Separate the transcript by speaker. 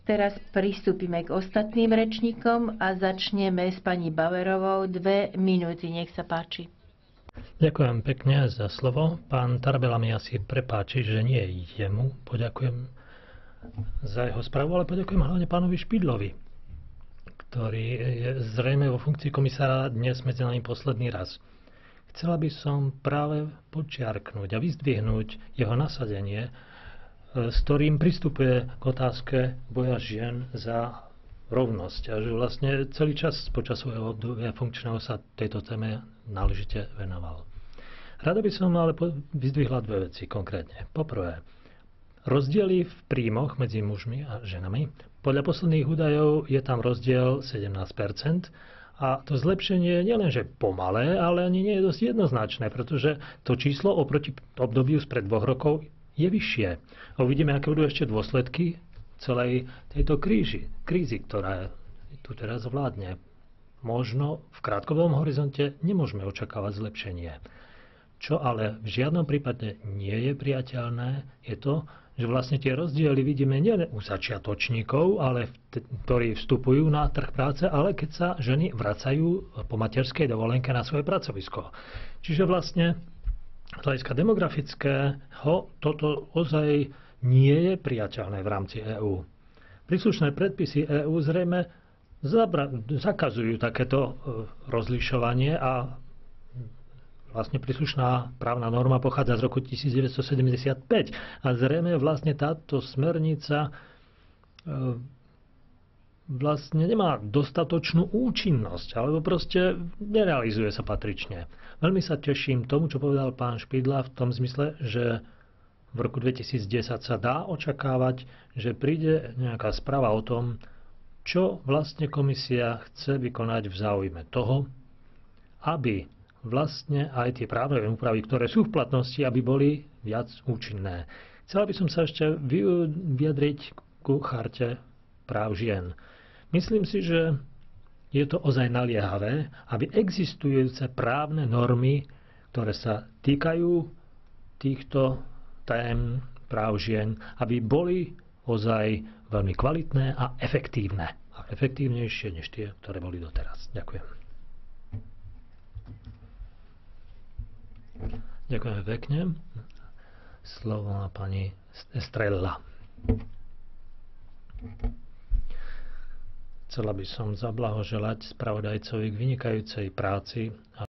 Speaker 1: Teraz pristúpime k ostatným rečníkom a začneme s pani Bauerovou. 2 minúty, nech sa páči.
Speaker 2: Ďakujem pekne za slovo. Pán Tarabella mi asi prepáči, že nie jemu poďakujem za jeho správu, ale poďakujem hlavne pánovi Špidlovi, ktorý je zrejme vo funkcii komisára dnes medzi nami posledný raz. Chcela by som práve počiarknúť a vyzdvihnúť jeho nasadenie, s ktorým pristupuje k otázke boja žien za rovnosť a že vlastne celý čas počas svojho obdobia funkčného sa tejto téme náležite venoval. Rada by som ale vyzdvihla 2 veci konkrétne. Poprvé, rozdiely v príjmoch medzi mužmi a ženami. Podľa posledných údajov je tam rozdiel 17%. A to zlepšenie nie len, že pomalé, ale ani nie je dosť jednoznačné, pretože to číslo oproti obdobiu spred 2 rokov je vyššie. A uvidíme, aké budú ešte dôsledky celej tejto krízy, ktorá tu teraz vládne. Možno v krátkodobom horizonte nemôžeme očakávať zlepšenie. Čo ale v žiadnom prípade nie je priateľné, je to, že vlastne tie rozdiely vidíme nielen u začiatočníkov, ale ktorí vstupujú na trh práce, ale keď sa ženy vracajú po materskej dovolenke na svoje pracovisko. Čiže vlastne z hľadiska demografického toto ozaj nie je priateľné v rámci EÚ. Príslušné predpisy EÚ zrejme zakazujú takéto rozlišovanie a vlastne príslušná právna norma pochádza z roku 1975 a zrejme vlastne táto smernica vlastne nemá dostatočnú účinnosť, alebo proste nerealizuje sa patrične. Veľmi sa teším tomu, čo povedal pán Špidla v tom zmysle, že v roku 2010 sa dá očakávať, že príde nejaká správa o tom, čo vlastne komisia chce vykonať v záujme toho, aby vlastne aj tie právne úpravy, ktoré sú v platnosti, aby boli viac účinné. Chcela by som sa ešte vyjadriť ku charte práv žien. Myslím si, že je to ozaj naliehavé, aby existujúce právne normy, ktoré sa týkajú týchto tém práv žien, aby boli ozaj veľmi kvalitné a efektívne. A efektívnejšie než tie, ktoré boli doteraz. Ďakujem. Ďakujem pekne. Slovo má pani Estrella. Chcela by som zablahoželať spravodajcovi k vynikajúcej práci a